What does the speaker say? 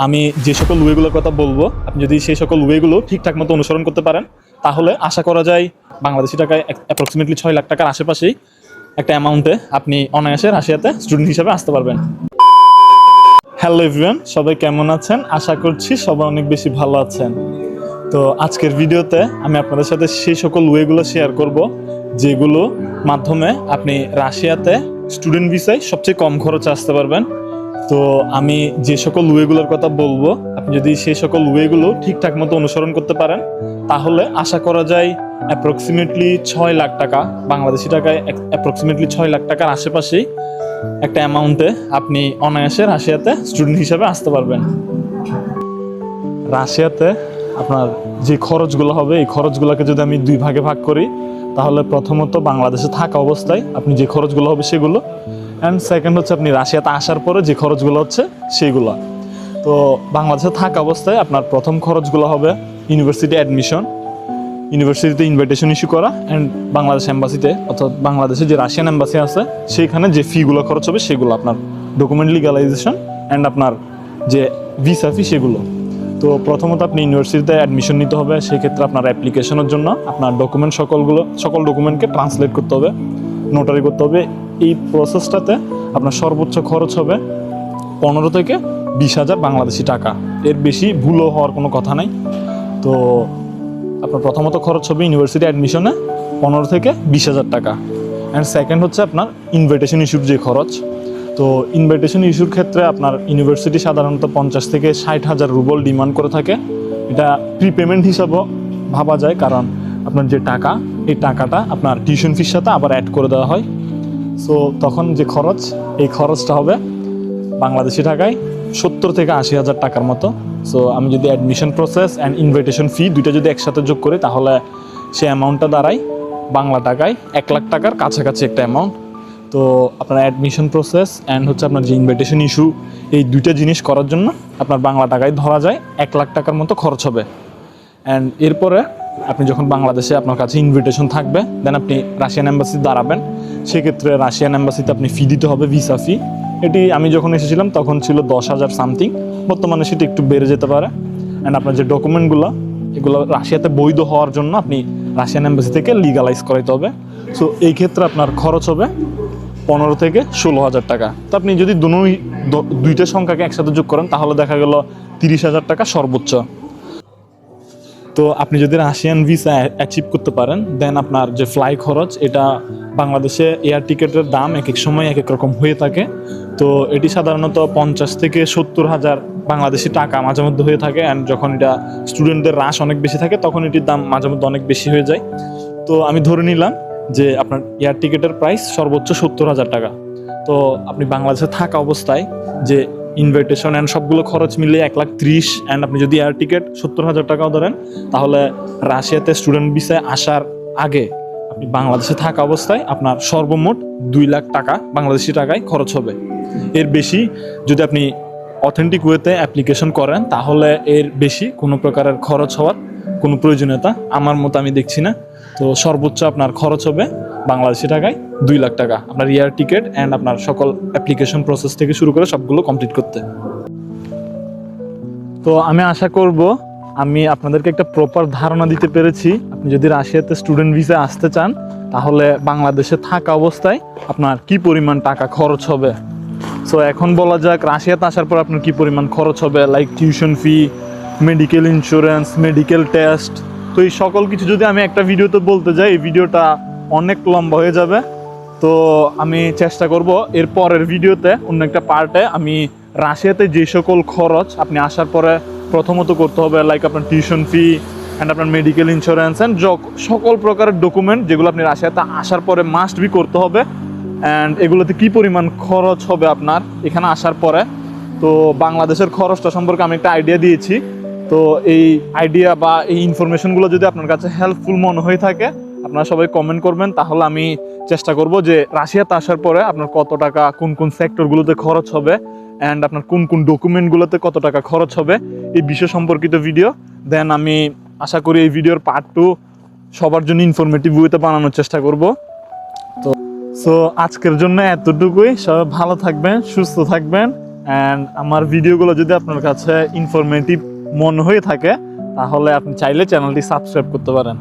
আমি যে সকল ওয়েগুলোর কথা বলবো, আপনি যদি সেই সকল ওয়েগুলো ঠিকঠাক মতো অনুসরণ করতে পারেন, তাহলে আশা করা যায় বাংলাদেশি টাকায় অ্যাপ্রক্সিমেটলি 6 লাখ টাকার আশেপাশেই একটা অ্যামাউন্টে আপনি অনায়াসে রাশিয়াতে স্টুডেন্ট হিসেবে আসতে পারবেন। হ্যালো এভরিওয়ান, সবাই কেমন আছেন? আশা করছি সবাই অনেক বেশি ভালো আছেন। তো আজকের ভিডিওতে আমি আপনাদের সাথে সেই সকল ওয়েগুলো শেয়ার করব যেগুলো মাধ্যমে আপনি রাশিয়াতে স্টুডেন্ট ভিসায় সবচেয়ে কম খরচে আসতে পারবেন। তো আমি যে সকল ওয়েগুলোর কথা বলবো, আপনি যদি সেই সকল ওয়েগুলো ঠিকঠাক মতো অনুসরণ করতে পারেন, তাহলে আশা করা যায় অ্যাপ্রক্সিমেটলি 6 লাখ টাকা, বাংলাদেশি টাকায় অ্যাপ্রক্সিমেটলি 6 লাখ টাকার আশেপাশেই একটা অ্যামাউন্টে আপনি অনায়াসে রাশিয়াতে স্টুডেন্ট হিসেবে আসতে পারবেন। রাশিয়াতে আপনার যে খরচগুলো হবে, এই খরচগুলোকে যদি আমি দুই ভাগে ভাগ করি, তাহলে প্রথমত বাংলাদেশে থাকা অবস্থায় আপনি যে খরচগুলো হবে সেগুলো, অ্যান্ড সেকেন্ড হচ্ছে আপনি রাশিয়াতে আসার পরে যে খরচগুলো হচ্ছে সেইগুলো। তো বাংলাদেশে থাকা অবস্থায় আপনার প্রথম খরচগুলো হবে ইউনিভার্সিটি অ্যাডমিশন, ইউনিভার্সিটিতে ইনভাইটেশন ইস্যু করা, অ্যান্ড বাংলাদেশ এম্বাসিতে অর্থাৎ বাংলাদেশে যে রাশিয়ান এম্বাসি আছে সেইখানে যে ফিগুলো খরচ হবে সেগুলো, আপনার ডকুমেন্ট লিগালাইজেশন অ্যান্ড আপনার যে ভিসা ফি সেগুলো। তো প্রথমত আপনি ইউনিভার্সিটিতে অ্যাডমিশন নিতে হবে, সেক্ষেত্রে আপনার অ্যাপ্লিকেশনের জন্য আপনার ডকুমেন্ট সকল ডকুমেন্টকে ট্রান্সলেট করতে হবে, নোটারি করতে হবে। এই প্রসেসটাতে আপনার সর্বোচ্চ খরচ হবে 15 থেকে 20,000 বাংলাদেশি টাকা, এর বেশি ভুলও হওয়ার কোনো কথা নাই। তো আপনার প্রথমত খরচ হবে ইউনিভার্সিটি অ্যাডমিশনে 15 থেকে 20,000 টাকা, অ্যান্ড সেকেন্ড হচ্ছে আপনার ইনভাইটেশন ইস্যুর যে খরচ। তো ইনভাইটেশন ইস্যুর ক্ষেত্রে আপনার ইউনিভার্সিটি সাধারণত 50 থেকে 60,000 রুবল ডিমান্ড করে থাকে। এটা প্রিপেমেন্ট হিসাবেও ভাবা যায়, কারণ আপনার যে টাকা, এই টাকাটা আপনার টিউশন ফির সাথে আবার অ্যাড করে দেওয়া হয়। সো তখন যে খরচ, এই খরচটা হবে বাংলাদেশি টাকায় 70 থেকে 80,000 টাকার মতো। সো আমি যদি অ্যাডমিশন প্রসেস অ্যান্ড ইনভাইটেশন ফি দুইটা যদি একসাথে যোগ করি, তাহলে সেই অ্যামাউন্টটা দাঁড়ায় বাংলা টাকায় 1 লাখ টাকার কাছাকাছি একটা অ্যামাউন্ট। তো আপনার অ্যাডমিশন প্রসেস অ্যান্ড হচ্ছে আপনার যে ইনভাইটেশন ইস্যু, এই দুইটা জিনিস করার জন্য আপনার বাংলা টাকায় ধরা যায় 1 লাখ টাকার মতো খরচ হবে। অ্যান্ড এরপরে আপনি যখন বাংলাদেশে আপনার কাছে ইনভিটেশন থাকবে, দেন আপনি রাশিয়ান এম্বাসিতে দাঁড়াবেন। সেক্ষেত্রে রাশিয়ান এম্বাসিতে আপনি ফি দিতে হবে, ভিসা ফি। এটি আমি যখন এসেছিলাম তখন ছিল 10,000 সামথিং, বর্তমানে সেটা একটু বেড়ে যেতে পারে। অ্যান্ড আপনার যে ডকুমেন্টগুলো, এগুলো রাশিয়াতে বৈধ হওয়ার জন্য আপনি রাশিয়ান এম্বাসি থেকে লিগালাইজ করাইতে হবে। সো এই ক্ষেত্রে আপনার খরচ হবে 15 থেকে 16,000 টাকা। তো আপনি যদি দুইটা সংখ্যাকে একসাথে যোগ করেন, তাহলে দেখা গেল 30,000 টাকা সর্বোচ্চ। তো আপনি যদি রাশিয়ান ভিসা অ্যাচিভ করতে পারেন, দেন আপনার যে ফ্লাই খরচ, এটা বাংলাদেশে এয়ার টিকেটের দাম এক এক সময় এক এক রকম হয়ে থাকে। তো এটি সাধারণত 50 থেকে 70,000 বাংলাদেশি টাকা মাঝে মধ্যে হয়ে থাকে। অ্যান্ড যখন এটা স্টুডেন্টদের রাশ অনেক বেশি থাকে, তখন এটির দাম মাঝে মধ্যে অনেক বেশি হয়ে যায়। তো আমি ধরে নিলাম যে আপনার এয়ার টিকেটের প্রাইস সর্বোচ্চ 70,000 টাকা। তো আপনি বাংলাদেশে থাকা অবস্থায় যে ইনভাইটেশন অ্যান্ড সবগুলো খরচ মিলিয়ে 1,30,000, অ্যান্ড আপনি যদি এয়ার টিকেট 70,000 টাকাও ধরেন, তাহলে রাশিয়াতে স্টুডেন্ট ভিসায় আসার আগে আপনি বাংলাদেশে থাকা অবস্থায় আপনার সর্বমোট 2 লাখ টাকা বাংলাদেশি টাকায় খরচ হবে। এর বেশি যদি আপনি অথেন্টিক ওয়েতে অ্যাপ্লিকেশন করেন, তাহলে এর বেশি কোনো প্রকারের খরচ হওয়ার কোনো প্রয়োজনীয়তা আমার মতো আমি দেখছি না। তো সর্বোচ্চ আপনার খরচ হবে বাংলাদেশি টাকায় 2 লাখ টাকা, আপনার এয়ার টিকেট অ্যান্ড আপনার সকল অ্যাপ্লিকেশন প্রসেস থেকে শুরু করে সবগুলো কমপ্লিট করতে। তো আমি আশা করব আমি আপনাদেরকে একটা প্রপার ধারণা দিতে পেরেছি। আপনি যদি রাশিয়াতে স্টুডেন্ট ভিসা আসতে চান, তাহলে বাংলাদেশে থাকা অবস্থায় আপনার কি পরিমাণ টাকা খরচ হবে। সো এখন বলা যাক রাশিয়াতে আসার পর আপনার কি পরিমাণ খরচ হবে, like tuition fee, medical insurance, medical test. তো এই সকল কিছু যদি আমি একটা ভিডিওতে বলতে যাই, এই ভিডিওটা অনেক লম্বা হয়ে যাবে। তো আমি চেষ্টা করব এর পরের ভিডিওতে, অন্য একটা পার্টে, আমি রাশিয়াতে যে সকল খরচ আপনি আসার পরে প্রথমত করতে হবে, লাইক আপনার টিউশন ফি অ্যান্ড আপনার মেডিকেল ইন্স্যুরেন্স অ্যান্ড সকল প্রকারের ডকুমেন্ট যেগুলো আপনি রাশিয়াতে আসার পরে মাস্ট বি করতে হবে, অ্যান্ড এগুলোতে কী পরিমাণ খরচ হবে আপনার এখানে আসার পরে। তো বাংলাদেশের খরচটা সম্পর্কে আমি একটা আইডিয়া দিয়েছি। তো এই আইডিয়া বা এই ইনফরমেশনগুলো যদি আপনার কাছে হেল্পফুল মনে হয়ে থাকে, আপনারা সবাই কমেন্ট করবেন, তাহলে আমি চেষ্টা করব যে রাশিয়াতে আসার পরে আপনার কত টাকা কোন কোন সেক্টরগুলোতে খরচ হবে, অ্যান্ড আপনার কোন কোন ডকুমেন্টগুলোতে কত টাকা খরচ হবে, এই বিষয় সম্পর্কিত ভিডিও। দেন আমি আশা করি এই ভিডিওর পার্ট 2 সবার জন্য ইনফরমেটিভ ওয়েতে বানানোর চেষ্টা করব। তো আজকের জন্য এতটুকুই। সবাই ভালো থাকবেন, সুস্থ থাকবেন। অ্যান্ড আমার ভিডিওগুলো যদি আপনার কাছে ইনফরমেটিভ মনে হয়ে থাকে তাহলে আপনি চাইলে চ্যানেলটি সাবস্ক্রাইব করতে পারেন।